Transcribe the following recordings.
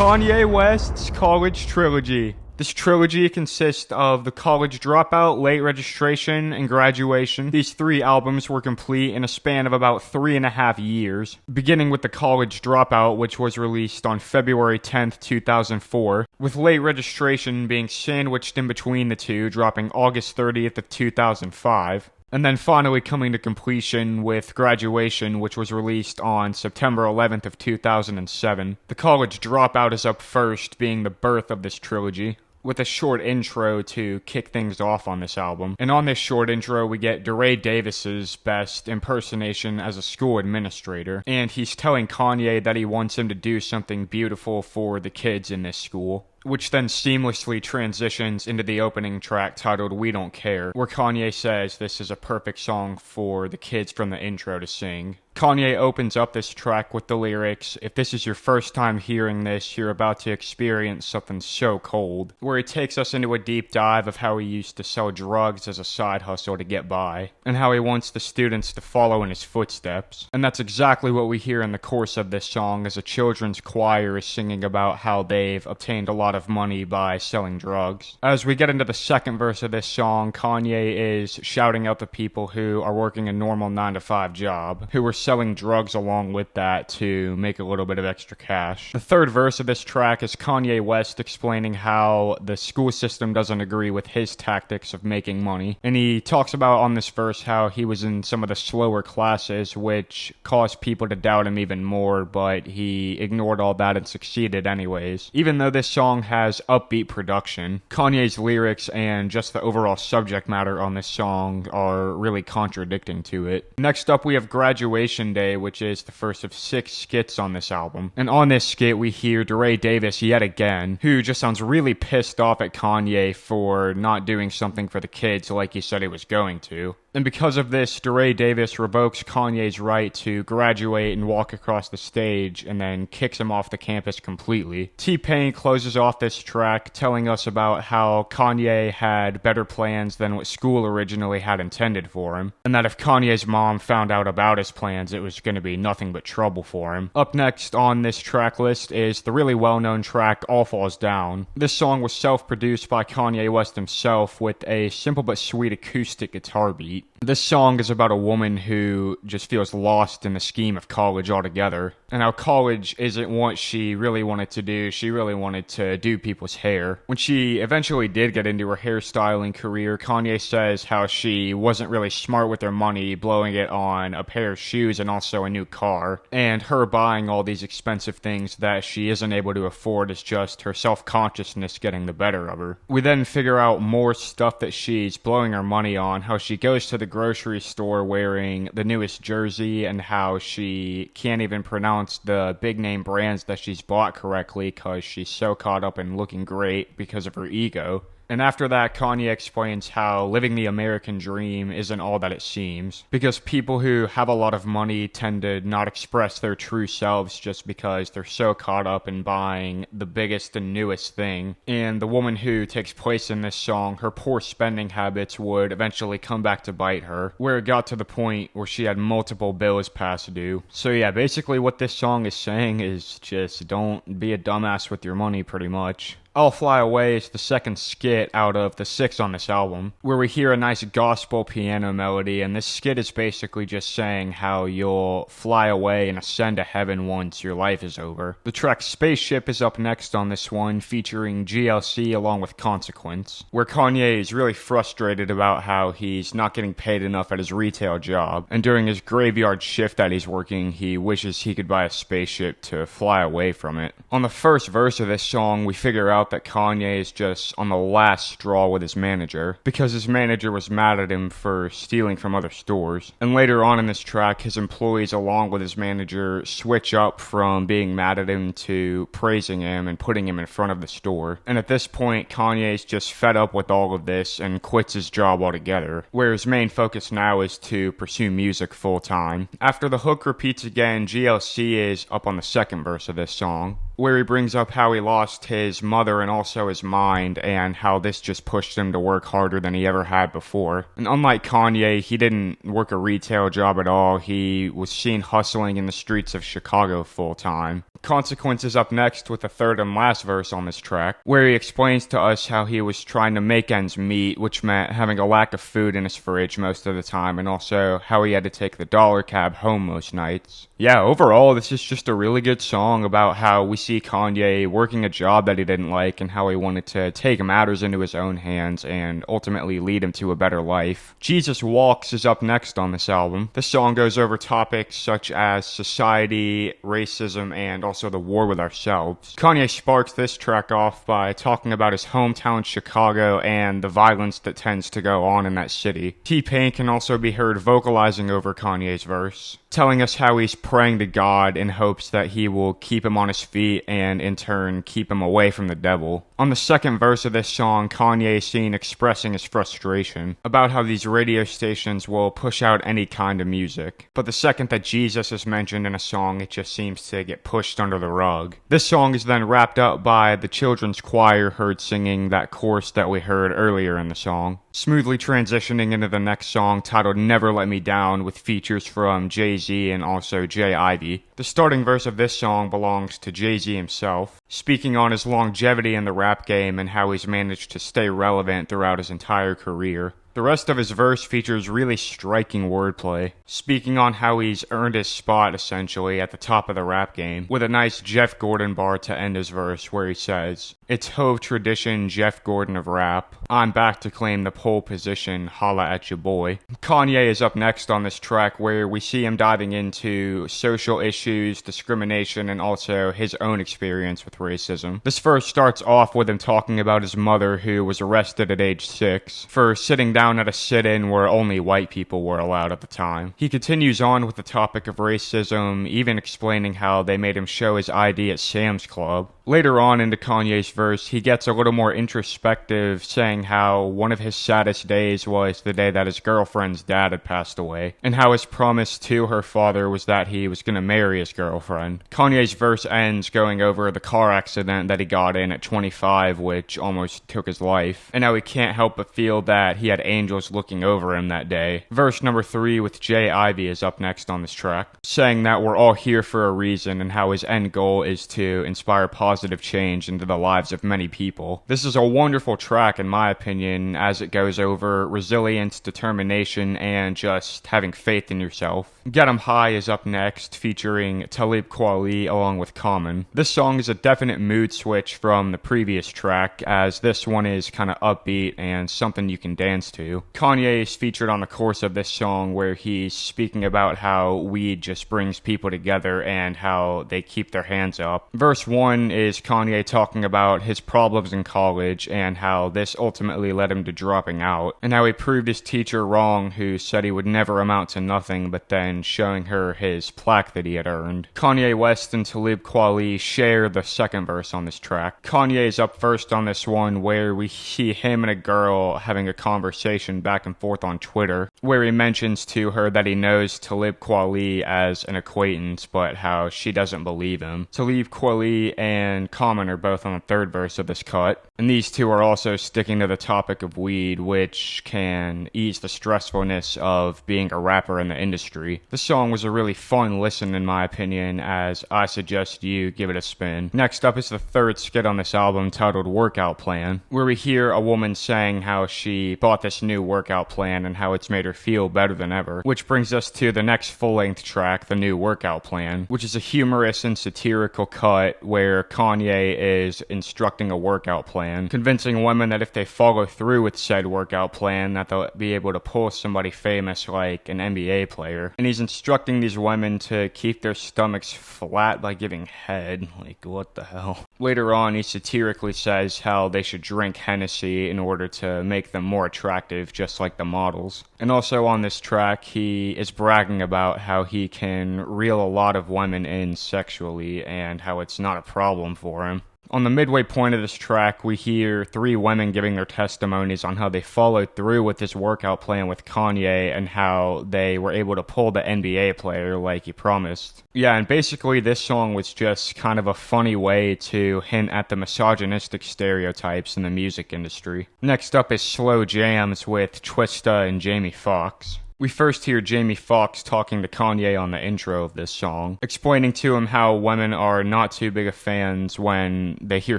Kanye West's College Trilogy. This trilogy consists of the College Dropout, Late Registration, and Graduation. These 3 albums were complete in a span of about 3.5 years, beginning with the College Dropout, which was released on February 10th, 2004, with Late Registration being sandwiched in between the two, dropping August 30th of 2005. And then finally coming to completion with Graduation, which was released on September 11th of 2007. The College Dropout is up first, being the birth of this trilogy, with a short intro to kick things off on this album. And on this short intro, we get DeRay Davis's best impersonation as a school administrator, and he's telling Kanye that he wants him to do something beautiful for the kids in this school, which then seamlessly transitions into the opening track titled We Don't Care, where Kanye says this is a perfect song for the kids from the intro to sing. Kanye opens up this track with the lyrics, "If this is your first time hearing this, you're about to experience something so cold," where he takes us into a deep dive of how he used to sell drugs as a side hustle to get by, and how he wants the students to follow in his footsteps. And that's exactly what we hear in the course of this song, as a children's choir is singing about how they've obtained a lot of money by selling drugs. As we get into the second verse of this song, Kanye is shouting out the people who are working a normal 9-to-5 job, who were selling drugs along with that to make a little bit of extra cash. The third verse of this track is Kanye West explaining how the school system doesn't agree with his tactics of making money. And he talks about on this verse how he was in some of the slower classes, which caused people to doubt him even more, but he ignored all that and succeeded anyways. Even though this song has upbeat production, Kanye's lyrics and just the overall subject matter on this song are really contradicting to it. Next up, we have Graduation Day, which is the first of 6 skits on this album. And on this skit, we hear DeRay Davis yet again, who just sounds really pissed off at Kanye for not doing something for the kids like he said he was going to. And because of this, DeRay Davis revokes Kanye's right to graduate and walk across the stage, and then kicks him off the campus completely. T-Pain closes off this track telling us about how Kanye had better plans than what school originally had intended for him, and that if Kanye's mom found out about his plans, it was going to be nothing but trouble for him. Up next on this track list is the really well-known track All Falls Down. This song was self-produced by Kanye West himself with a simple but sweet acoustic guitar beat. This song is about a woman who just feels lost in the scheme of college altogether, and how college isn't what she really wanted to do. She really wanted to do people's hair. When she eventually did get into her hairstyling career, Kanye says how she wasn't really smart with her money, blowing it on a pair of shoes and also a new car, and her buying all these expensive things that she isn't able to afford is just her self-consciousness getting the better of her. We then figure out more stuff that she's blowing her money on, how she goes to the grocery store wearing the newest jersey, and how she can't even pronounce the big name brands that she's bought correctly because she's so caught up in looking great because of her ego. And after that, Kanye explains how living the American dream isn't all that it seems, because people who have a lot of money tend to not express their true selves just because they're so caught up in buying the biggest and newest thing. And the woman who takes place in this song, her poor spending habits would eventually come back to bite her, where it got to the point where she had multiple bills past due. So yeah, basically what this song is saying is just don't be a dumbass with your money, pretty much. I'll Fly Away is the second skit out of the 6 on this album, where we hear a nice gospel piano melody, and this skit is basically just saying how you'll fly away and ascend to heaven once your life is over. The track Spaceship is up next on this one, featuring GLC along with Consequence, where Kanye is really frustrated about how he's not getting paid enough at his retail job, and during his graveyard shift that he's working, he wishes he could buy a spaceship to fly away from it. On the first verse of this song, we figure out that Kanye is just on the last straw with his manager, because his manager was mad at him for stealing from other stores. And later on in this track, his employees along with his manager switch up from being mad at him to praising him and putting him in front of the store. And at this point, Kanye's just fed up with all of this and quits his job altogether, where his main focus now is to pursue music full time. After the hook repeats again, GLC is up on the second verse of this song, where he brings up how he lost his mother and also his mind, and how this just pushed him to work harder than he ever had before. And unlike Kanye, he didn't work a retail job at all. He was seen hustling in the streets of Chicago full time. Consequence is up next with the third and last verse on this track, where he explains to us how he was trying to make ends meet, which meant having a lack of food in his fridge most of the time, and also how he had to take the dollar cab home most nights. Yeah, overall, this is just a really good song about how we see Kanye working a job that he didn't like and how he wanted to take matters into his own hands and ultimately lead him to a better life. Jesus Walks is up next on this album. This song goes over topics such as society, racism, and also the war with ourselves. Kanye sparks this track off by talking about his hometown Chicago and the violence that tends to go on in that city. T-Pain can also be heard vocalizing over Kanye's verse, telling us how he's praying to God in hopes that he will keep him on his feet and in turn keep him away from the devil. On the second verse of this song, Kanye is seen expressing his frustration about how these radio stations will push out any kind of music. But the second that Jesus is mentioned in a song, it just seems to get pushed under the rug. This song is then wrapped up by the children's choir heard singing that chorus that we heard earlier in the song, smoothly transitioning into the next song titled Never Let Me Down with features from Jay-Z and also Jay Ivy. The starting verse of this song belongs to Jay-Z himself, speaking on his longevity in the rap game and how he's managed to stay relevant throughout his entire career. The rest of his verse features really striking wordplay, speaking on how he's earned his spot essentially at the top of the rap game, with a nice Jeff Gordon bar to end his verse where he says, "It's Hove tradition, Jeff Gordon of rap. I'm back to claim the pole position, holla at your boy." Kanye is up next on this track where we see him diving into social issues, discrimination, and also his own experience with racism. This verse starts off with him talking about his mother who was arrested at age 6 for sitting down at a sit-in where only white people were allowed at the time. He continues on with the topic of racism, even explaining how they made him show his ID at Sam's Club. Later on into Kanye's verse, he gets a little more introspective, saying how one of his saddest days was the day that his girlfriend's dad had passed away, and how his promise to her father was that he was going to marry his girlfriend. Kanye's verse ends going over the car accident that he got in at 25, which almost took his life, and how he can't help but feel that he had angels looking over him that day. Verse number 3 with Jay Ivy is up next on this track, saying that we're all here for a reason and how his end goal is to inspire positive change into the lives of many people. This is a wonderful track in my opinion, as it goes over resilience, determination, and just having faith in yourself. Get 'Em High is up next, featuring Talib Kweli along with Common. This song is a definite mood switch from the previous track, as this one is kind of upbeat and something you can dance to. Kanye is featured on the chorus of this song where he's speaking about how weed just brings people together and how they keep their hands up. Verse 1 is Kanye talking about his problems in college and how this ultimately led him to dropping out, and how he proved his teacher wrong who said he would never amount to nothing, but then showing her his plaque that he had earned. Kanye West and Talib Kweli share the second verse on this track. Kanye is up first on this one where we see him and a girl having a conversation back and forth on Twitter, where he mentions to her that he knows Talib Kweli as an acquaintance, but how she doesn't believe him. Talib Kweli and Common are both on the third verse of this cut, and these two are also sticking to the topic of weed, which can ease the stressfulness of being a rapper in the industry. This song was a really fun listen in my opinion, as I suggest you give it a spin. Next up is the third skit on this album titled Workout Plan, where we hear a woman saying how she bought this new workout plan and how it's made her feel better than ever, which brings us to the next full-length track, The New Workout Plan, which is a humorous and satirical cut where Kanye is instructing a workout plan, convincing women that if they follow through with said workout plan that they'll be able to pull somebody famous like an NBA player. And he's instructing these women to keep their stomachs flat by giving head. Like, what the hell? Later on, he satirically says how they should drink Hennessy in order to make them more attractive, just like the models. And also on this track, he is bragging about how he can reel a lot of women in sexually and how it's not a problem for him. On the midway point of this track, we hear 3 women giving their testimonies on how they followed through with this workout plan with Kanye and how they were able to pull the NBA player like he promised. Yeah, and basically this song was just kind of a funny way to hint at the misogynistic stereotypes in the music industry. Next up is Slow Jams with Twista and Jamie Foxx. We first hear Jamie Foxx talking to Kanye on the intro of this song, explaining to him how women are not too big of fans when they hear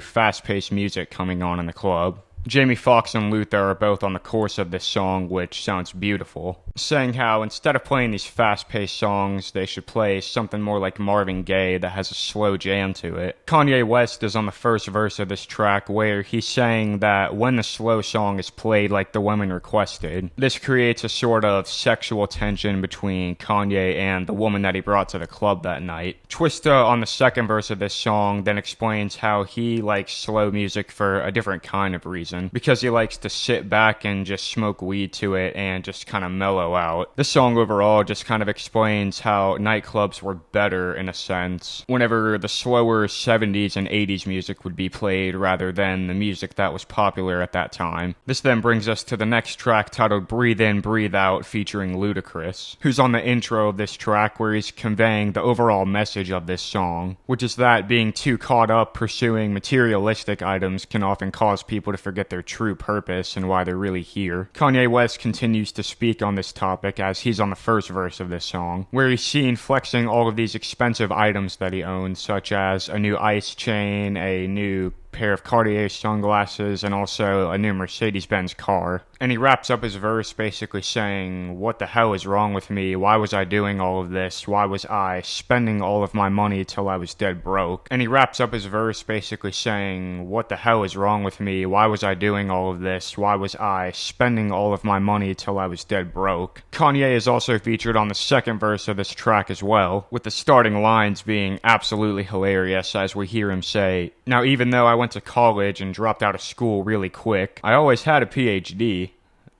fast-paced music coming on in the club. Jamie Foxx and Luther are both on the chorus of this song, which sounds beautiful, saying how instead of playing these fast-paced songs, they should play something more like Marvin Gaye that has a slow jam to it. Kanye West is on the first verse of this track where he's saying that when the slow song is played like the women requested, this creates a sort of sexual tension between Kanye and the woman that he brought to the club that night. Twista on the second verse of this song then explains how he likes slow music for a different kind of reason, because he likes to sit back and just smoke weed to it and just kind of mellow out. This song overall just kind of explains how nightclubs were better in a sense whenever the slower 70s and 80s music would be played rather than the music that was popular at that time. This then brings us to the next track titled Breathe In, Breathe Out featuring Ludacris, who's on the intro of this track where he's conveying the overall message of this song, which is that being too caught up pursuing materialistic items can often cause people to forget their true purpose and why they're really here. Kanye West continues to speak on this topic as he's on the first verse of this song, where he's seen flexing all of these expensive items that he owns, such as a new ice chain, a new pair of Cartier sunglasses, and also a new Mercedes-Benz car. And he wraps up his verse basically saying, "What the hell is wrong with me? Why was I doing all of this? Why was I spending all of my money till I was dead broke?" And he wraps up his verse basically saying, "What the hell is wrong with me? Why was I doing all of this? Why was I spending all of my money till I was dead broke?" Kanye is also featured on the second verse of this track as well, with the starting lines being absolutely hilarious as we hear him say, "Now even though I went to college and dropped out of school really quick, I always had a PhD.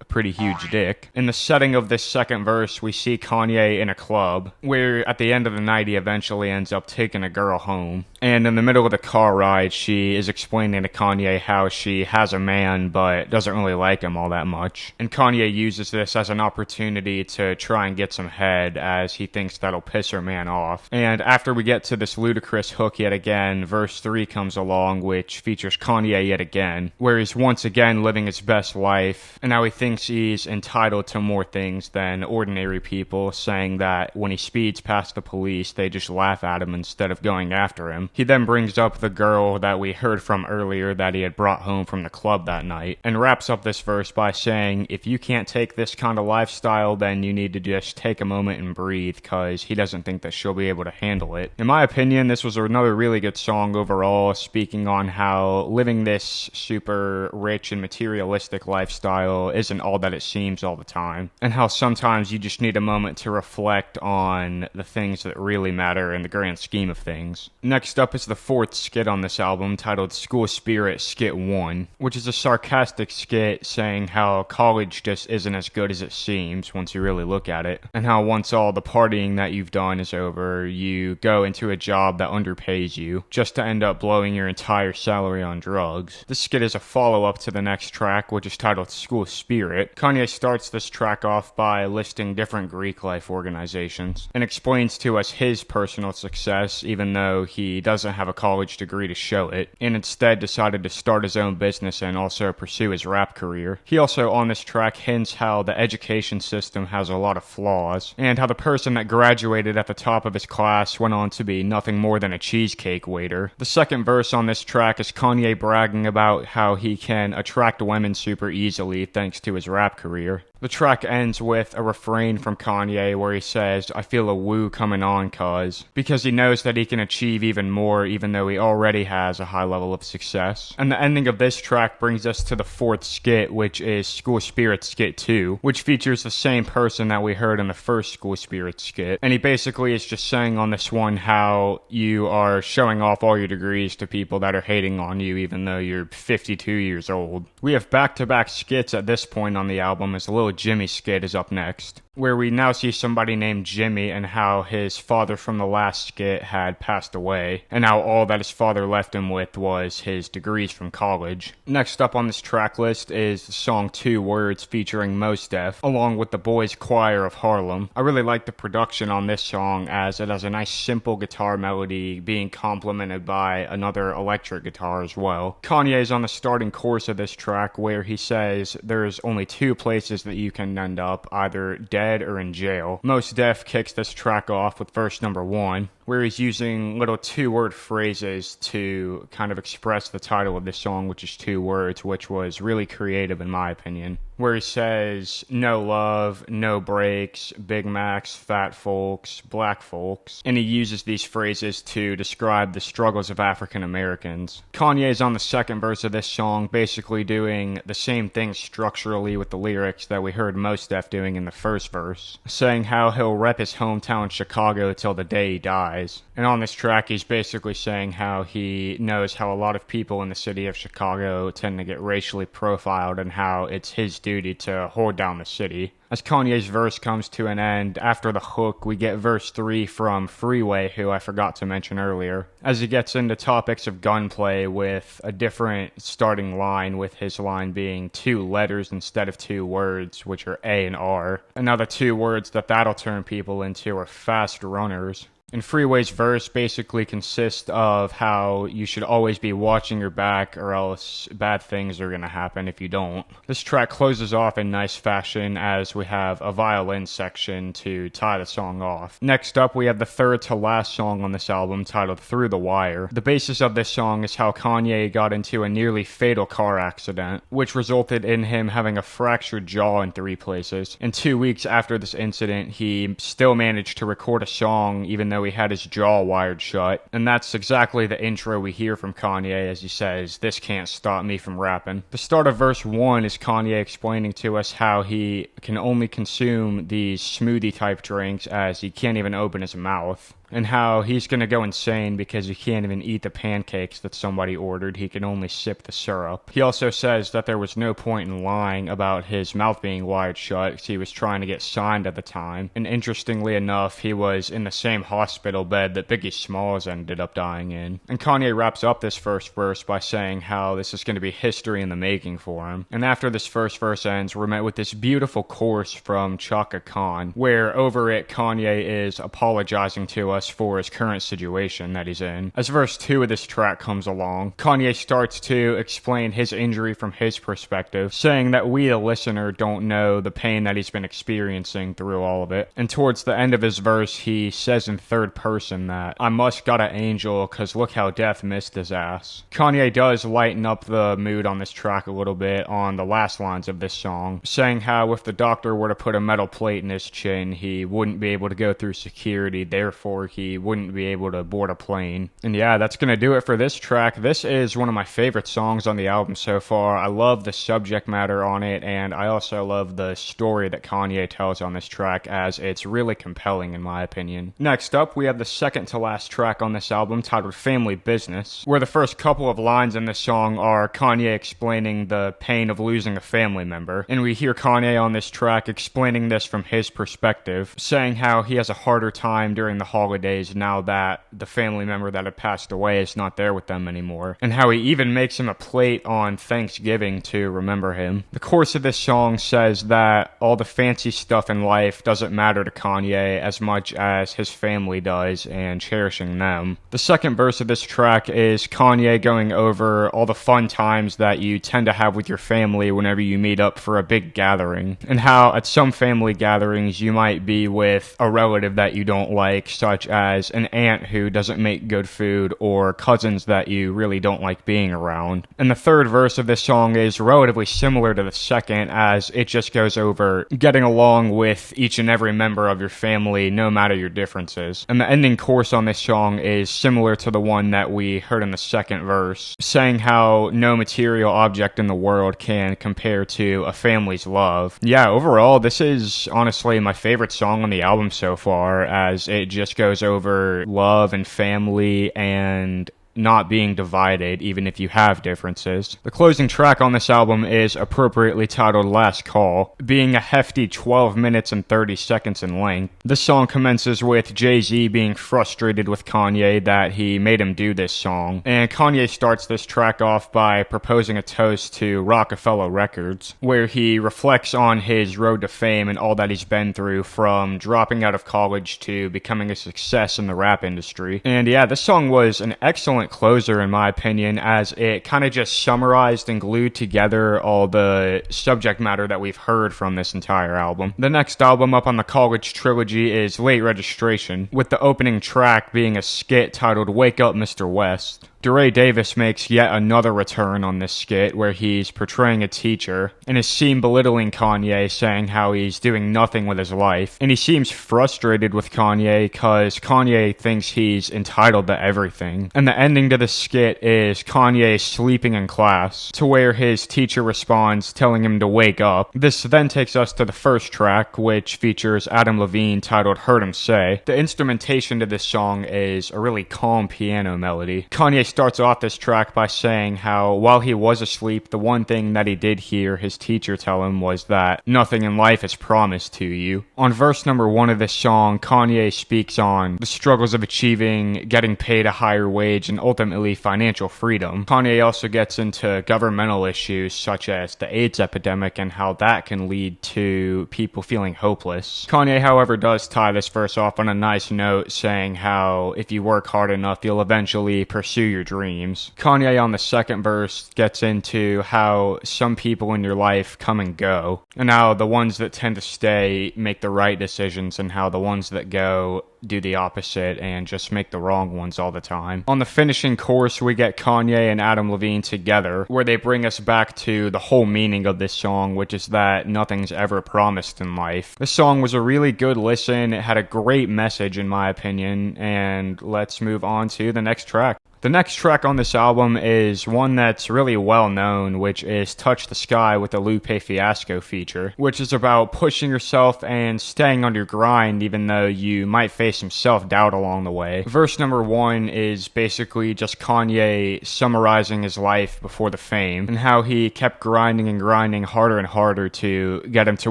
A pretty huge dick." In the setting of this second verse, we see Kanye in a club, where at the end of the night he eventually ends up taking a girl home. And in the middle of the car ride, she is explaining to Kanye how she has a man but doesn't really like him all that much. And Kanye uses this as an opportunity to try and get some head, as he thinks that'll piss her man off. And after we get to this ludicrous hook yet again, verse 3 comes along, which features Kanye yet again, where he's once again living his best life, and now he thinks he's entitled to more things than ordinary people, saying that when he speeds past the police, they just laugh at him instead of going after him. He then brings up the girl that we heard from earlier that he had brought home from the club that night, and wraps up this verse by saying, if you can't take this kind of lifestyle, then you need to just take a moment and breathe, because he doesn't think that she'll be able to handle it. In my opinion, this was another really good song overall, speaking on how living this super rich and materialistic lifestyle isn't all that it seems all the time, and how sometimes you just need a moment to reflect on the things that really matter in the grand scheme of things. Next up is the fourth skit on this album, titled School Spirit Skit 1, which is a sarcastic skit saying how college just isn't as good as it seems once you really look at it, and how once all the partying that you've done is over, you go into a job that underpays you, just to end up blowing your entire salary on drugs. This skit is a follow-up to the next track, which is titled School Spirit. Kanye starts this track off by listing different Greek life organizations, and explains to us his personal success, even though he doesn't have a college degree to show it, and instead decided to start his own business and also pursue his rap career. He also on this track hints how the education system has a lot of flaws, and how the person that graduated at the top of his class went on to be nothing more than a cheesecake waiter. The second verse on this track is Kanye bragging about how he can attract women super easily thanks to his rap career. The track ends with a refrain from Kanye where he says, "I feel a woo coming on, cuz," because he knows that he can achieve even more even though he already has a high level of success. And the ending of this track brings us to the fourth skit, which is School Spirit Skit 2, which features the same person that we heard in the first School Spirit skit. And he basically is just saying on this one how you are showing off all your degrees to people that are hating on you even though you're 52 years old. We have back-to-back skits at this point on the album, as Lil Jimmy skit is up next, where we now see somebody named Jimmy and how his father from the last skit had passed away, and how all that his father left him with was his degrees from college. Next up on this track list is the song 2 Words featuring Mos Def, along with the Boys Choir of Harlem. I really like the production on this song, as it has a nice simple guitar melody being complemented by another electric guitar as well. Kanye is on the starting chorus of this track where he says there's only two places that you can end up, either dead dead or in jail. Mos Def kicks this track off with verse number 1, where he's using little 2-word phrases to kind of express the title of this song, which is 2 words, which was really creative in my opinion. Where he says, no love, no breaks, Big Macs, fat folks, black folks. And he uses these phrases to describe the struggles of African Americans. Kanye is on the second verse of this song, basically doing the same thing structurally with the lyrics that we heard Mos Def doing in the first verse, saying how he'll rep his hometown Chicago till the day he dies. And on this track, he's basically saying how he knows how a lot of people in the city of Chicago tend to get racially profiled and how it's his duty to hold down the city. As Kanye's verse comes to an end, after the hook, we get verse 3 from Freeway, who I forgot to mention earlier, as he gets into topics of gunplay with a different starting line, with his line being 2 letters instead of 2 words, which are A and R. Another 2 words that'll turn people into are fast runners. And Freeway's verse basically consists of how you should always be watching your back or else bad things are going to happen if you don't. This track closes off in nice fashion as we have a violin section to tie the song off. Next up, we have the third to last song on this album titled Through the Wire. The basis of this song is how Kanye got into a nearly fatal car accident, which resulted in him having a fractured jaw in 3 places. And 2 weeks after this incident, he still managed to record a song even though he had his jaw wired shut. And that's exactly the intro we hear from Kanye as he says, "This can't stop me from rapping." The start of verse 1 is Kanye explaining to us how he can only consume these smoothie type drinks as he can't even open his mouth. And how he's going to go insane because he can't even eat the pancakes that somebody ordered. He can only sip the syrup. He also says that there was no point in lying about his mouth being wired shut because he was trying to get signed at the time. And interestingly enough, he was in the same hospital bed that Biggie Smalls ended up dying in. And Kanye wraps up this first verse by saying how this is going to be history in the making for him. And after this first verse ends, we're met with this beautiful chorus from Chaka Khan, where over it, Kanye is apologizing to us for his current situation that he's in. As verse 2 of this track comes along, Kanye starts to explain his injury from his perspective, saying that we, the listener, don't know the pain that he's been experiencing through all of it. And towards the end of his verse, he says in third person that, "I must got an angel, cause look how death missed his ass." Kanye does lighten up the mood on this track a little bit on the last lines of this song, saying how if the doctor were to put a metal plate in his chin, he wouldn't be able to go through security, therefore he wouldn't be able to board a plane. And yeah, that's gonna do it for this track. This is one of my favorite songs on the album so far. I love the subject matter on it, and I also love the story that Kanye tells on this track, as it's really compelling in my opinion. Next up, we have the second to last track on this album titled Family Business, where the first couple of lines in this song are Kanye explaining the pain of losing a family member. And we hear Kanye on this track explaining this from his perspective, saying how he has a harder time during the holidays now that the family member that had passed away is not there with them anymore, and how he even makes him a plate on Thanksgiving to remember him. The chorus of this song says that all the fancy stuff in life doesn't matter to Kanye as much as his family does and cherishing them. The second verse of this track is Kanye going over all the fun times that you tend to have with your family whenever you meet up for a big gathering, and how at some family gatherings you might be with a relative that you don't like, such as an aunt who doesn't make good food, or cousins that you really don't like being around. And the third verse of this song is relatively similar to the second, as it just goes over getting along with each and every member of your family no matter your differences. And the ending chorus on this song is similar to the one that we heard in the second verse, saying how no material object in the world can compare to a family's love. Yeah, overall, this is honestly my favorite song on the album so far, as it just goes over love and family and not being divided even if you have differences. The closing track on this album is appropriately titled Last Call, being a hefty 12 minutes and 30 seconds in length. This song commences with Jay-Z being frustrated with Kanye that he made him do this song, and Kanye starts this track off by proposing a toast to Rockefeller Records, where he reflects on his road to fame and all that he's been through, from dropping out of college to becoming a success in the rap industry. And yeah, this song was an excellent excellent closer in my opinion, as it kind of just summarized and glued together all the subject matter that we've heard from this entire album. The next album up on the College Trilogy is Late Registration, with the opening track being a skit titled Wake Up Mr. West. DeRay Davis makes yet another return on this skit where he's portraying a teacher and is seen belittling Kanye, saying how he's doing nothing with his life. And he seems frustrated with Kanye because Kanye thinks he's entitled to everything. And the ending to the skit is Kanye sleeping in class, to where his teacher responds telling him to wake up. This then takes us to the first track, which features Adam Levine, titled Heard Him Say. The instrumentation to this song is a really calm piano melody. Kanye starts off this track by saying how while he was asleep, the one thing that he did hear his teacher tell him was that nothing in life is promised to you. On verse number 1 of this song, Kanye speaks on the struggles of achieving, getting paid a higher wage, and ultimately financial freedom. Kanye also gets into governmental issues such as the AIDS epidemic and how that can lead to people feeling hopeless. Kanye, however, does tie this verse off on a nice note, saying how if you work hard enough, you'll eventually pursue your dreams. Kanye on the second verse gets into how some people in your life come and go, and how the ones that tend to stay make the right decisions, and how the ones that go do the opposite and just make the wrong ones all the time. On the finishing chorus, we get Kanye and Adam Levine together, where they bring us back to the whole meaning of this song, which is that nothing's ever promised in life. This song was a really good listen. It had a great message in my opinion, and let's move on to the next track. The next track on this album is one that's really well known, which is Touch the Sky with the Lupe Fiasco feature, which is about pushing yourself and staying on your grind even though you might face some self-doubt along the way. Verse number 1 is basically just Kanye summarizing his life before the fame and how he kept grinding and grinding harder and harder to get him to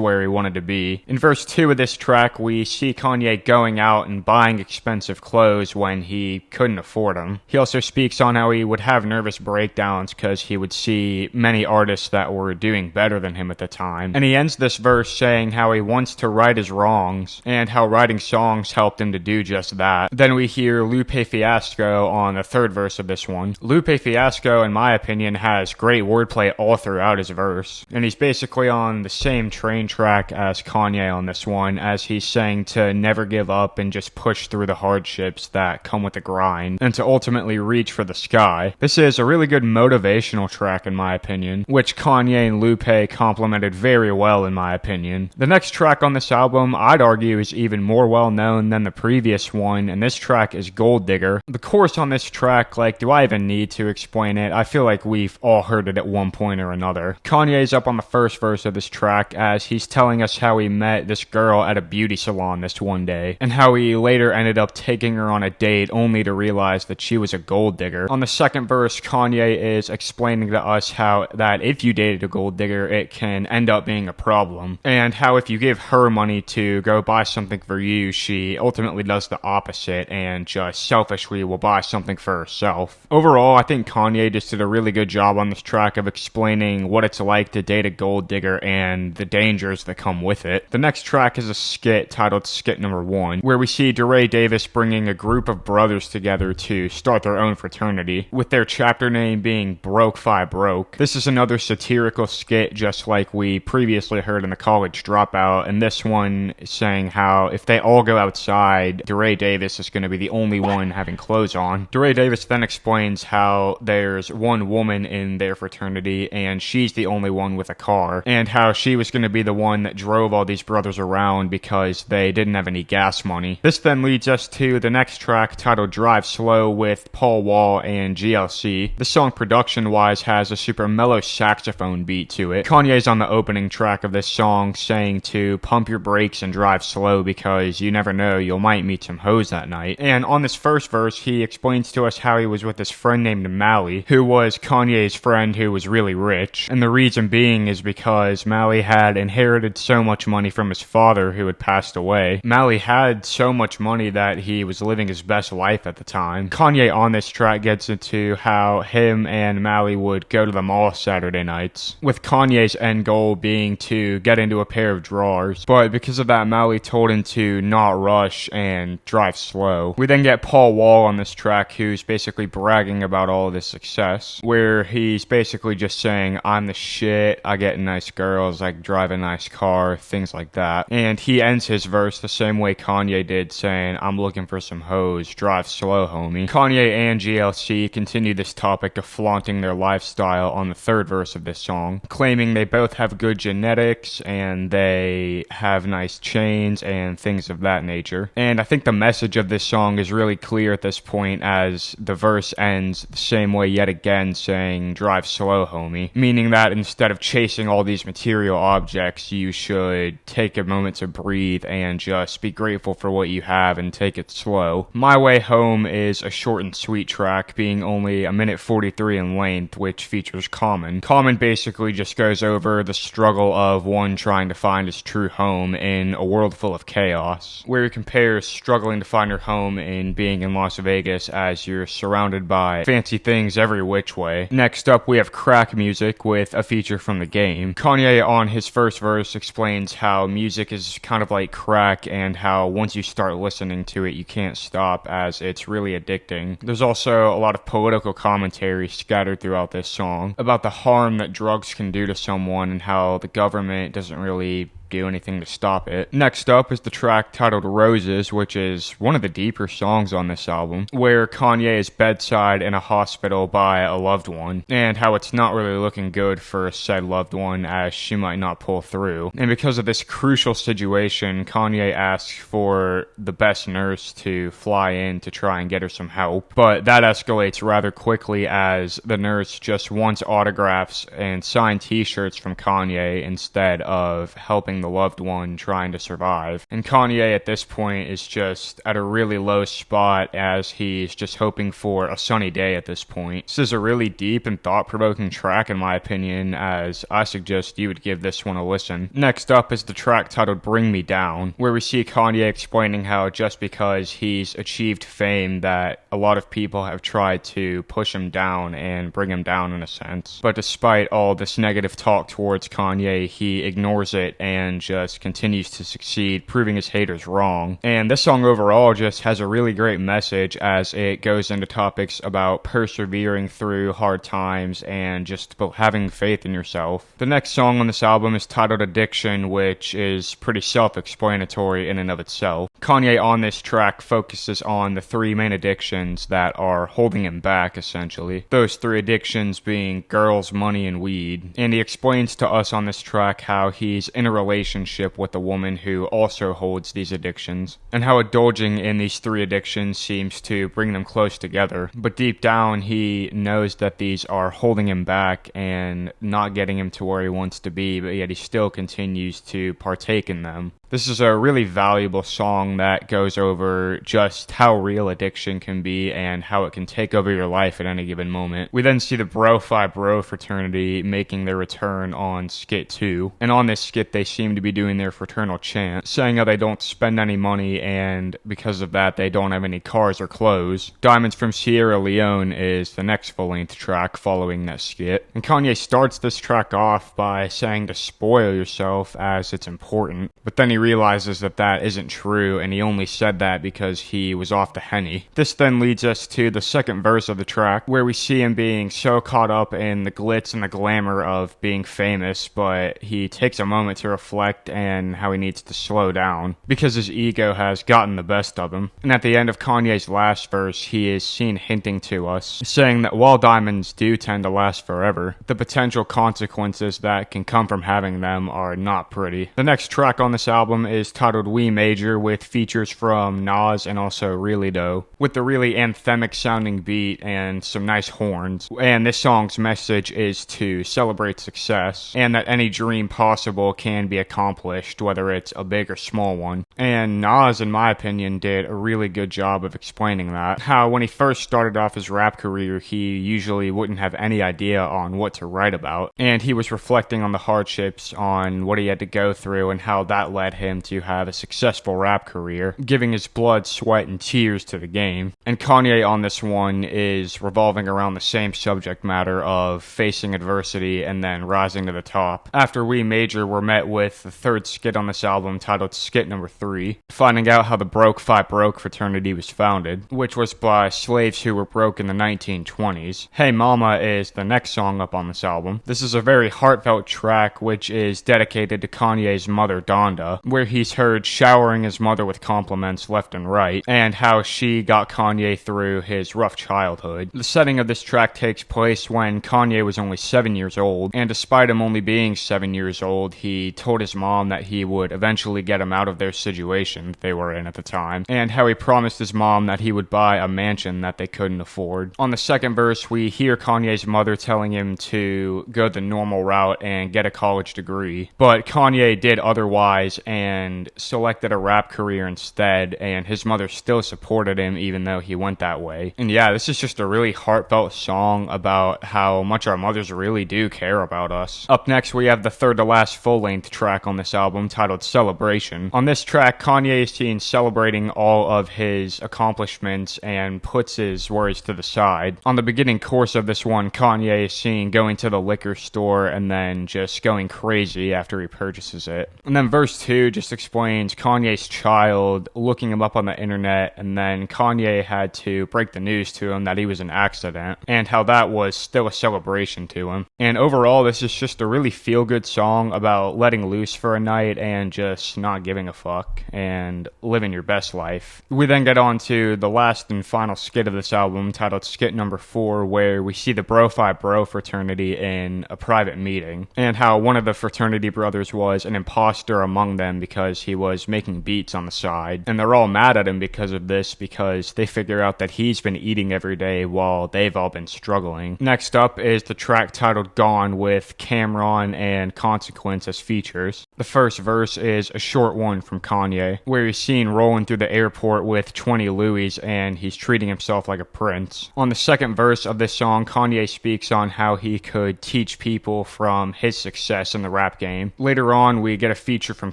where he wanted to be. In verse 2 of this track, we see Kanye going out and buying expensive clothes when he couldn't afford them. He also speaks on how he would have nervous breakdowns because he would see many artists that were doing better than him at the time. And he ends this verse saying how he wants to right his wrongs and how writing songs helped him to do just that. Then we hear Lupe Fiasco on the third verse of this one. Lupe Fiasco, in my opinion, has great wordplay all throughout his verse. And he's basically on the same train track as Kanye on this one, as he's saying to never give up and just push through the hardships that come with the grind and to ultimately reach for the sky. This is a really good motivational track in my opinion, which Kanye and Lupe complemented very well in my opinion. The next track on this album, I'd argue, is even more well known than the previous one, and this track is Gold Digger. The chorus on this track, do I even need to explain it? I feel like we've all heard it at one point or another. Kanye's up on the first verse of this track as he's telling us how he met this girl at a beauty salon this one day, and how he later ended up taking her on a date only to realize that she was a gold digger. On the second verse, Kanye is explaining to us how that if you dated a gold digger, it can end up being a problem, and how if you give her money to go buy something for you, she ultimately does the opposite and just selfishly will buy something for herself. Overall, I think Kanye just did a really good job on this track of explaining what it's like to date a gold digger and the dangers that come with it. The next track is a skit titled Skit Number 1, where we see DeRay Davis bringing a group of brothers together to start their own fraternity, with their chapter name being Broke Fi Broke. This is another satirical skit just like we previously heard in the College Dropout, and this one is saying how if they all go outside, DeRay Davis is going to be the only one having clothes on. DeRay Davis then explains how there's one woman in their fraternity and she's the only one with a car, and how she was going to be the one that drove all these brothers around because they didn't have any gas money. This then leads us to the next track titled Drive Slow with Paul Wall and GLC. The song production-wise has a super mellow saxophone beat to it. Kanye's on the opening track of this song saying to pump your brakes and drive slow because you never know, you might meet some hoes that night. And on this first verse, he explains to us how he was with this friend named Mally, who was Kanye's friend who was really rich. And the reason being is because Mally had inherited so much money from his father who had passed away. Mally had so much money that he was living his best life at the time. Kanye on this this track gets into how him and Mally would go to the mall Saturday nights, with Kanye's end goal being to get into a pair of drawers. But because of that, Mally told him to not rush and drive slow. We then get Paul Wall on this track, who's basically bragging about all of this success, where he's basically just saying, I'm the shit, I get nice girls, I drive a nice car, things like that. And he ends his verse the same way Kanye did, saying, I'm looking for some hoes, drive slow, homie. Kanye and GLC continue this topic of flaunting their lifestyle on the third verse of this song, claiming they both have good genetics and they have nice chains and things of that nature. And I think the message of this song is really clear at this point, as the verse ends the same way yet again, saying, drive slow, homie, meaning that instead of chasing all these material objects, you should take a moment to breathe and just be grateful for what you have and take it slow. My Way Home is a short and sweet track, being only a minute 43 in length, which features Common. Common basically just goes over the struggle of one trying to find his true home in a world full of chaos, where he compares struggling to find your home in being in Las Vegas as you're surrounded by fancy things every which way. Next up, we have Crack Music with a feature from the game. Kanye on his first verse explains how music is kind of like crack and how once you start listening to it, you can't stop, as it's really addicting. There's also a lot of political commentary scattered throughout this song about the harm that drugs can do to someone and how the government doesn't really do anything to stop it. Next up is the track titled Roses, which is one of the deeper songs on this album, where Kanye is bedside in a hospital by a loved one, and how it's not really looking good for said loved one, as she might not pull through. And because of this crucial situation, Kanye asks for the best nurse to fly in to try and get her some help, but that escalates rather quickly, as the nurse just wants autographs and signed t-shirts from Kanye instead of helping the loved one trying to survive. And Kanye at this point is just at a really low spot, as he's just hoping for a sunny day at this point. This is a really deep and thought-provoking track in my opinion, as I suggest you would give this one a listen. Next up is the track titled Bring Me Down, where we see Kanye explaining how just because he's achieved fame that a lot of people have tried to push him down and bring him down in a sense. But despite all this negative talk towards Kanye, he ignores it and just continues to succeed, proving his haters wrong. And this song overall just has a really great message, as it goes into topics about persevering through hard times and just having faith in yourself. The next song on this album is titled Addiction, which is pretty self-explanatory in and of itself. Kanye on this track focuses on the three main addictions that are holding him back, essentially. Those three addictions being girls, money, and weed. And he explains to us on this track how he's in a relationship with a woman who also holds these addictions, and how indulging in these three addictions seems to bring them close together. But deep down, he knows that these are holding him back and not getting him to where he wants to be, but yet he still continues to partake in them. This is a really valuable song that goes over just how real addiction can be and how it can take over your life at any given moment. We then see the Bro Fi Bro fraternity making their return on skit 2. And on this skit, they seem to be doing their fraternal chant, saying how they don't spend any money and because of that, they don't have any cars or clothes. Diamonds from Sierra Leone is the next full-length track following that skit. And Kanye starts this track off by saying to spoil yourself, as it's important. But then he realizes that that isn't true, and he only said that because he was off the Henny. This then leads us to the second verse of the track, where we see him being so caught up in the glitz and the glamour of being famous, but he takes a moment to reflect and how he needs to slow down, because his ego has gotten the best of him. And at the end of Kanye's last verse, he is seen hinting to us, saying that while diamonds do tend to last forever, the potential consequences that can come from having them are not pretty. The next track on this album is titled We Major, with features from Nas and also Really Doe, with the really anthemic sounding beat and some nice horns. And this song's message is to celebrate success and that any dream possible can be accomplished, whether it's a big or small one. And Nas, in my opinion, did a really good job of explaining that. How when he first started off his rap career, he usually wouldn't have any idea on what to write about. And he was reflecting on the hardships, on what he had to go through, and how that led led him to have a successful rap career, giving his blood, sweat, and tears to the game. And Kanye on this one is revolving around the same subject matter of facing adversity and then rising to the top. After We Major, we're met with the third skit on this album titled Skit Number 3, finding out how the Broke Fight Broke fraternity was founded, which was by slaves who were broke in the 1920s. Hey Mama is the next song up on this album. This is a very heartfelt track which is dedicated to Kanye's mother Donda, where he's heard showering his mother with compliments left and right, and how she got Kanye through his rough childhood. The setting of this track takes place when Kanye was only 7 years old, and despite him only being 7 years old, he told his mom that he would eventually get him out of their situation they were in at the time, and how he promised his mom that he would buy a mansion that they couldn't afford. On the second verse, we hear Kanye's mother telling him to go the normal route and get a college degree, but Kanye did otherwise and selected a rap career instead, and his mother still supported him even though he went that way. And yeah, this is just a really heartfelt song about how much our mothers really do care about us. Up next, we have the third to last full-length track on this album titled Celebration. On this track, Kanye is seen celebrating all of his accomplishments and puts his worries to the side. On the beginning course of this one, Kanye is seen going to the liquor store and then just going crazy after he purchases it. And then verse 2 just explains Kanye's child looking him up on the internet, and then Kanye had to break the news to him that he was an accident, and how that was still a celebration to him. And overall, this is just a really feel-good song about letting loose for a night and just not giving a fuck and living your best life. We then get on to the last and final skit of this album titled Skit Number 4, where we see the Bro Fi Bro fraternity in a private meeting, and how one of the fraternity brothers was an imposter among them because he was making beats on the side, and they're all mad at him because of this, because they figure out that he's been eating every day while they've all been struggling. Next up is the track titled Gone with Cameron and Consequence as features. The first verse is a short one from Kanye, where he's seen rolling through the airport with 20 Louis and he's treating himself like a prince. On the second verse of this song, Kanye speaks on how he could teach people from his success in the rap game. Later on, we get a feature from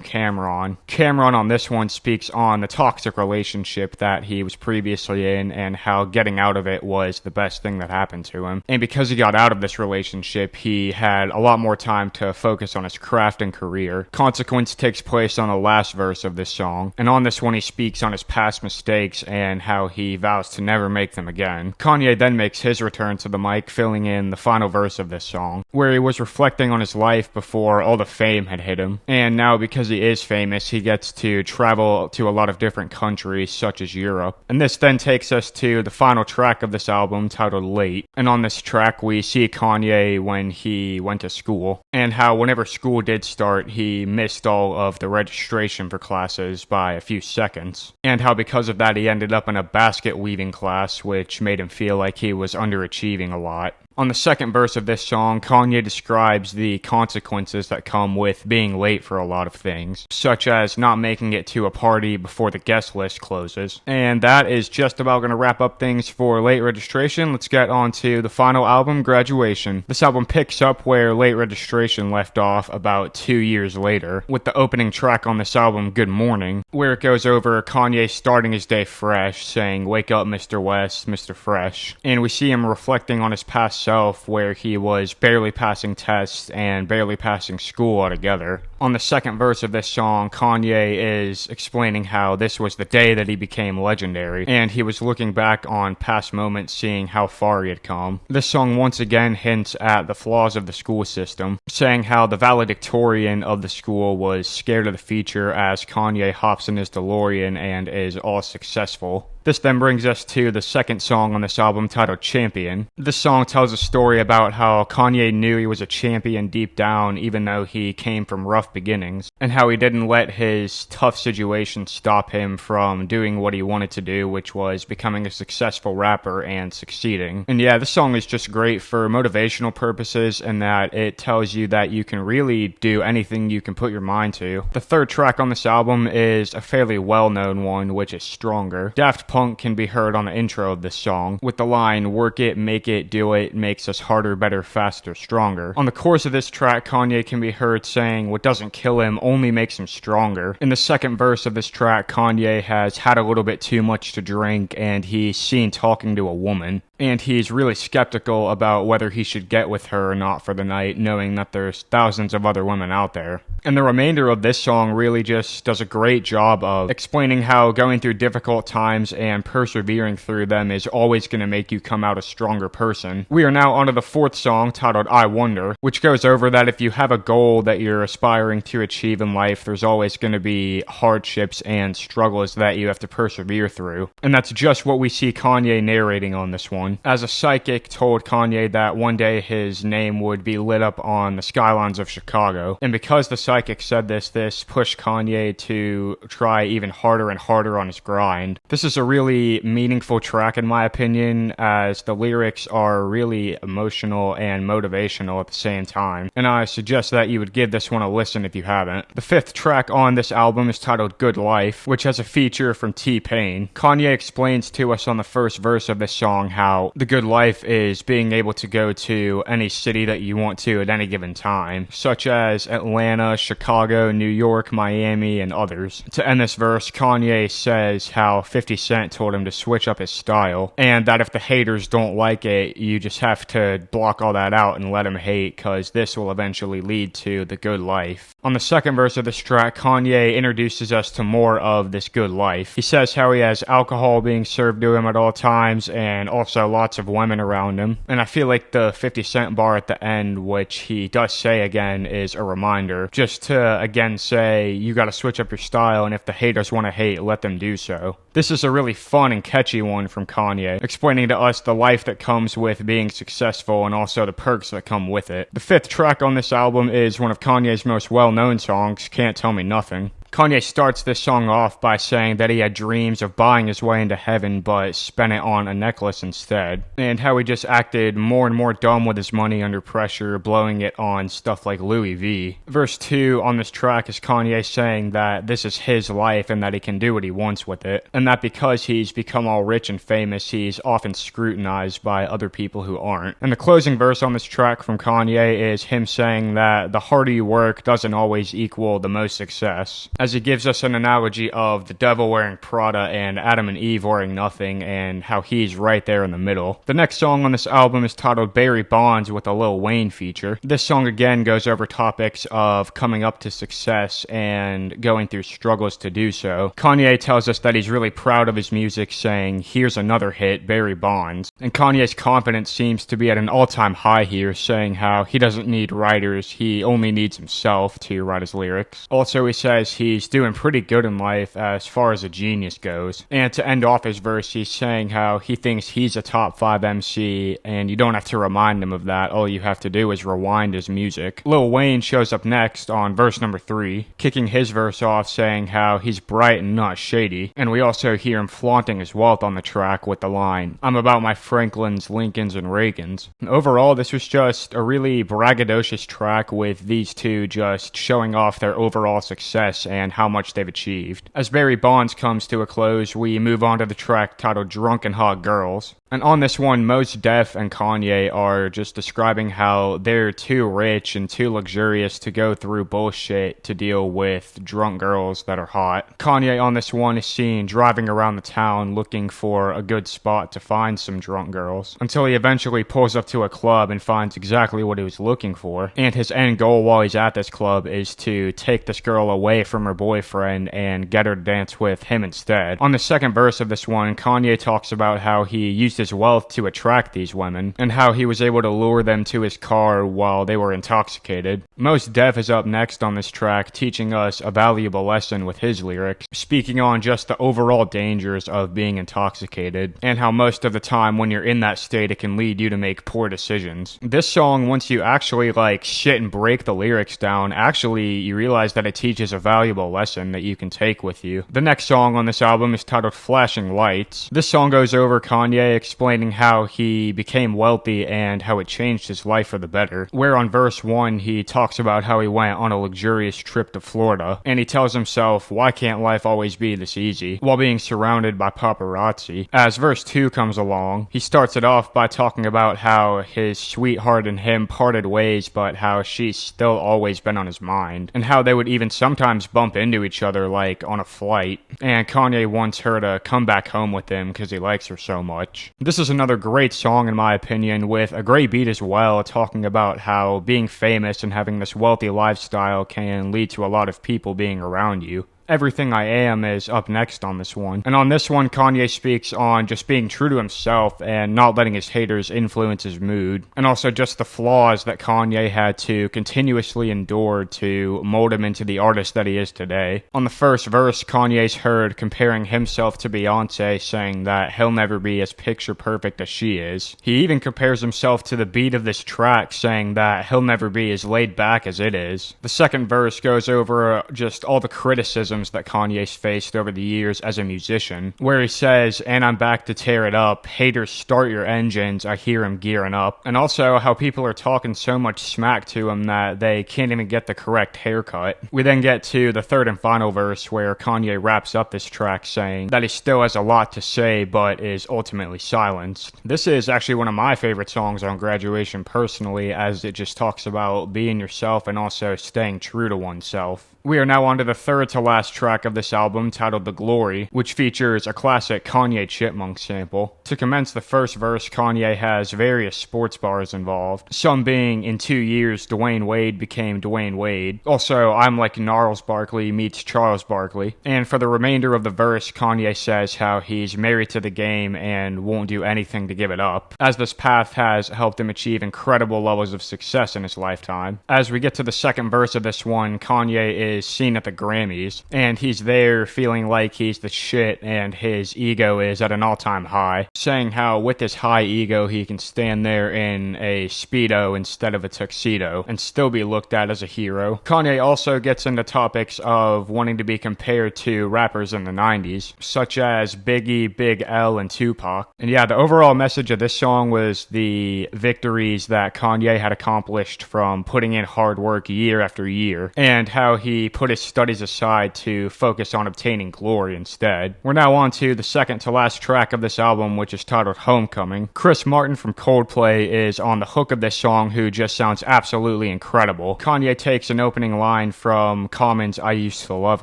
Cameron. Cameron on this one speaks on the toxic relationship that he was previously in and how getting out of it was the best thing that happened to him. And because he got out of this relationship, he had a lot more time to focus on his craft and career. Consequence takes place on the last verse of this song, and on this one he speaks on his past mistakes and how he vows to never make them again. Kanye then makes his return to the mic, filling in the final verse of this song, where he was reflecting on his life before all the fame had hit him. And now, because he is famous, he gets to travel to a lot of different countries, such as Europe. And this then takes us to the final track of this album, titled Late. And on this track, we see Kanye when he went to school, and how whenever school did start, he missed all of the registration for classes by a few seconds. And how because of that, he ended up in a basket weaving class, which made him feel like he was underachieving a lot. On the second verse of this song, Kanye describes the consequences that come with being late for a lot of things, such as not making it to a party before the guest list closes. And that is just about going to wrap up things for Late Registration. Let's get on to the final album, Graduation. This album picks up where Late Registration left off about 2 years later, with the opening track on this album, Good Morning, where it goes over Kanye starting his day fresh, saying, "Wake up, Mr. West, Mr. Fresh." And we see him reflecting on his past self, where he was barely passing tests and barely passing school altogether. On the second verse of this song, Kanye is explaining how this was the day that he became legendary, and he was looking back on past moments, seeing how far he had come. This song once again hints at the flaws of the school system, saying how the valedictorian of the school was scared of the future as Kanye hops in his DeLorean and is all successful. This then brings us to the second song on this album, titled Champion. This song tells a story about how Kanye knew he was a champion deep down, even though he came from rough beginnings, and how he didn't let his tough situation stop him from doing what he wanted to do, which was becoming a successful rapper and succeeding. And yeah, this song is just great for motivational purposes, in that it tells you that you can really do anything you can put your mind to. The third track on this album is a fairly well-known one, which is Stronger. Daft Punk can be heard on the intro of this song, with the line, "Work it, make it, do it, makes us harder, better, faster, stronger." On the chorus of this track, Kanye can be heard saying, "What doesn't kill him only makes him stronger." In the second verse of this track, Kanye has had a little bit too much to drink, and he's seen talking to a woman. And he's really skeptical about whether he should get with her or not for the night, knowing that there's thousands of other women out there. And the remainder of this song really just does a great job of explaining how going through difficult times and persevering through them is always going to make you come out a stronger person. We are now onto the fourth song, titled "I Wonder," which goes over that if you have a goal that you're aspiring to achieve in life, there's always going to be hardships and struggles that you have to persevere through. And that's just what we see Kanye narrating on this one, as a psychic told Kanye that one day his name would be lit up on the skylines of Chicago. And because the psychic said this pushed Kanye to try even harder and harder on his grind. This is a really meaningful track in my opinion, as the lyrics are really emotional and motivational at the same time. And I suggest that you would give this one a listen if you haven't. The fifth track on this album is titled "Good Life," which has a feature from T-Pain. Kanye explains to us on the first verse of this song how the good life is being able to go to any city that you want to at any given time, such as Atlanta, Chicago, New York, Miami, and others. To end this verse, Kanye says how 50 Cent told him to switch up his style, and that if the haters don't like it, you just have to block all that out and let them hate, cause this will eventually lead to the good life. On the second verse of this track, Kanye introduces us to more of this good life. He says how he has alcohol being served to him at all times, and also lots of women around him. And I feel like the 50 Cent bar at the end, which he does say again, is a reminder, just to again say, you gotta switch up your style, and if the haters want to hate, let them do so. This is a really fun and catchy one from Kanye, explaining to us the life that comes with being successful and also the perks that come with it. The fifth track on this album is one of Kanye's most well-known songs, "Can't Tell Me Nothing." Kanye starts this song off by saying that he had dreams of buying his way into heaven but spent it on a necklace instead, and how he just acted more and more dumb with his money under pressure, blowing it on stuff like Louis V. Verse 2 on this track is Kanye saying that this is his life and that he can do what he wants with it, and that because he's become all rich and famous, he's often scrutinized by other people who aren't. And the closing verse on this track from Kanye is him saying that the harder you work doesn't always equal the most success, as he gives us an analogy of the devil wearing Prada and Adam and Eve wearing nothing, and how he's right there in the middle. The next song on this album is titled "Barry Bonds" with a Lil Wayne feature. This song again goes over topics of coming up to success and going through struggles to do so. Kanye tells us that he's really proud of his music, saying, "Here's another hit, Barry Bonds." And Kanye's confidence seems to be at an all-time high here, saying how he doesn't need writers, he only needs himself to write his lyrics. Also, he says he's doing pretty good in life as far as a genius goes. And to end off his verse, he's saying how he thinks he's a top 5 MC, and you don't have to remind him of that. All you have to do is rewind his music. Lil Wayne shows up next on verse number 3, kicking his verse off saying how he's bright and not shady. And we also hear him flaunting his wealth on the track with the line, "I'm about my Franklins, Lincolns, and Reagans." And overall, this was just a really braggadocious track with these two just showing off their overall success and how much they've achieved. As Barry Bonds comes to a close, we move on to the track titled "Drunk and Hot Girls." And on this one, Mos Def and Kanye are just describing how they're too rich and too luxurious to go through bullshit to deal with drunk girls that are hot. Kanye on this one is seen driving around the town looking for a good spot to find some drunk girls, until he eventually pulls up to a club and finds exactly what he was looking for. And his end goal while he's at this club is to take this girl away from her boyfriend and get her to dance with him instead. On the second verse of this one, Kanye talks about how he used his wealth to attract these women, and how he was able to lure them to his car while they were intoxicated. Mos Def is up next on this track, teaching us a valuable lesson with his lyrics, speaking on just the overall dangers of being intoxicated, and how most of the time when you're in that state, it can lead you to make poor decisions. This song, once you actually shit and break the lyrics down, actually you realize that it teaches a valuable lesson that you can take with you. The next song on this album is titled "Flashing Lights." This song goes over Kanye explaining how he became wealthy and how it changed his life for the better. Where on verse 1, he talks about how he went on a luxurious trip to Florida, and he tells himself, why can't life always be this easy, while being surrounded by paparazzi. As verse 2 comes along, he starts it off by talking about how his sweetheart and him parted ways, but how she's still always been on his mind, and how they would even sometimes bump into each other like on a flight, and Kanye wants her to come back home with him because he likes her so much. This is another great song in my opinion, with a great beat as well, talking about how being famous and having this wealthy lifestyle can lead to a lot of people being around you. Everything I Am is up next on this one. And on this one, Kanye speaks on just being true to himself and not letting his haters influence his mood. And also just the flaws that Kanye had to continuously endure to mold him into the artist that he is today. On the first verse, Kanye's heard comparing himself to Beyonce, saying that he'll never be as picture perfect as she is. He even compares himself to the beat of this track, saying that he'll never be as laid back as it is. The second verse goes over just all the criticism that Kanye's faced over the years as a musician, where he says, and I'm back to tear it up, haters start your engines, I hear him gearing up, and also how people are talking so much smack to him that they can't even get the correct haircut. We then get to the third and final verse where Kanye wraps up this track saying that he still has a lot to say but is ultimately silenced. This is actually one of my favorite songs on Graduation personally, as it just talks about being yourself and also staying true to oneself. We are now on to the third to last track of this album, titled The Glory, which features a classic Kanye Chipmunk sample. To commence the first verse, Kanye has various sports bars involved, some being, in 2 years, Dwayne Wade became Dwayne Wade. Also, I'm like Gnarls Barkley meets Charles Barkley. And for the remainder of the verse, Kanye says how he's married to the game and won't do anything to give it up, as this path has helped him achieve incredible levels of success in his lifetime. As we get to the second verse of this one, Kanye is seen at the Grammys, and he's there feeling like he's the shit and his ego is at an all-time high, saying how with his high ego he can stand there in a Speedo instead of a tuxedo and still be looked at as a hero. Kanye also gets into topics of wanting to be compared to rappers in the 90s, such as Biggie, Big L, and Tupac. And yeah, the overall message of this song was the victories that Kanye had accomplished from putting in hard work year after year, and how he put his studies aside to focus on obtaining glory instead. We're now on to the second to last track of this album, which is titled Homecoming. Chris Martin from Coldplay is on the hook of this song, who just sounds absolutely incredible. Kanye takes an opening line from Common's I Used to Love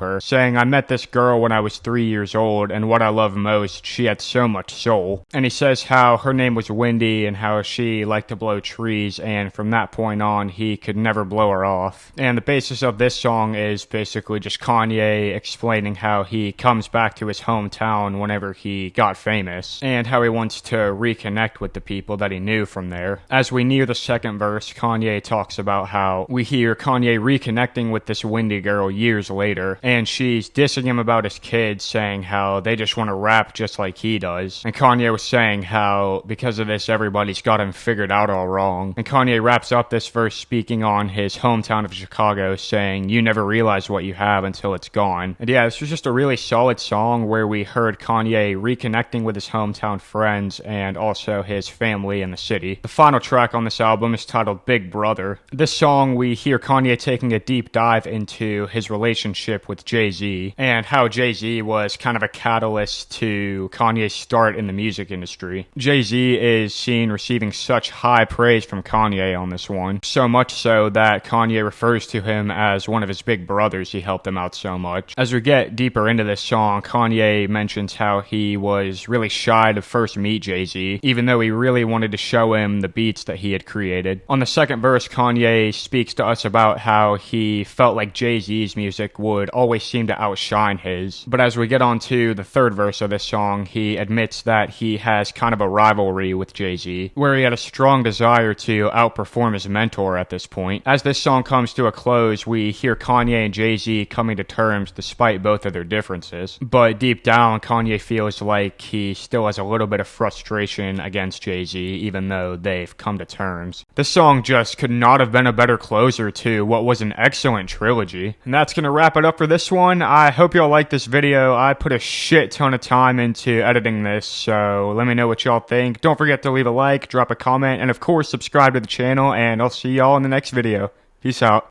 Her, saying, I met this girl when I was 3 years old, and what I love most, she had so much soul. And he says how her name was Wendy and how she liked to blow trees, and from that point on, he could never blow her off. And the basis of this song is basically just Kanye explaining how he comes back to his hometown whenever he got famous, and how he wants to reconnect with the people that he knew from there. As we near the second verse, Kanye talks about how we hear Kanye reconnecting with this Wendy girl years later, and she's dissing him about his kids, saying how they just want to rap just like he does. And Kanye was saying how because of this everybody's got him figured out all wrong. And Kanye wraps up this verse speaking on his hometown of Chicago, saying, you never realize what you have until it's gone. And yeah, this was just a really solid song where we heard Kanye reconnecting with his hometown friends and also his family in the city. The final track on this album is titled Big Brother. This song, we hear Kanye taking a deep dive into his relationship with Jay-Z and how Jay-Z was kind of a catalyst to Kanye's start in the music industry. Jay-Z is seen receiving such high praise from Kanye on this one, so much so that Kanye refers to him as one of his big brothers. He helped him out so much. As we get deeper into this song, Kanye mentions how he was really shy to first meet Jay-Z, even though he really wanted to show him the beats that he had created. On the second verse, Kanye speaks to us about how he felt like Jay-Z's music would always seem to outshine his. But as we get on to the third verse of this song, he admits that he has kind of a rivalry with Jay-Z, where he had a strong desire to outperform his mentor at this point. As this song comes to a close, we hear Kanye and Jay-Z coming to terms terms despite both of their differences. But deep down, Kanye feels like he still has a little bit of frustration against Jay-Z, even though they've come to terms. This song just could not have been a better closer to what was an excellent trilogy. And that's gonna wrap it up for this one. I hope y'all liked this video. I put a shit ton of time into editing this, so let me know what y'all think. Don't forget to leave a like, drop a comment, and of course subscribe to the channel, and I'll see y'all in the next video. Peace out.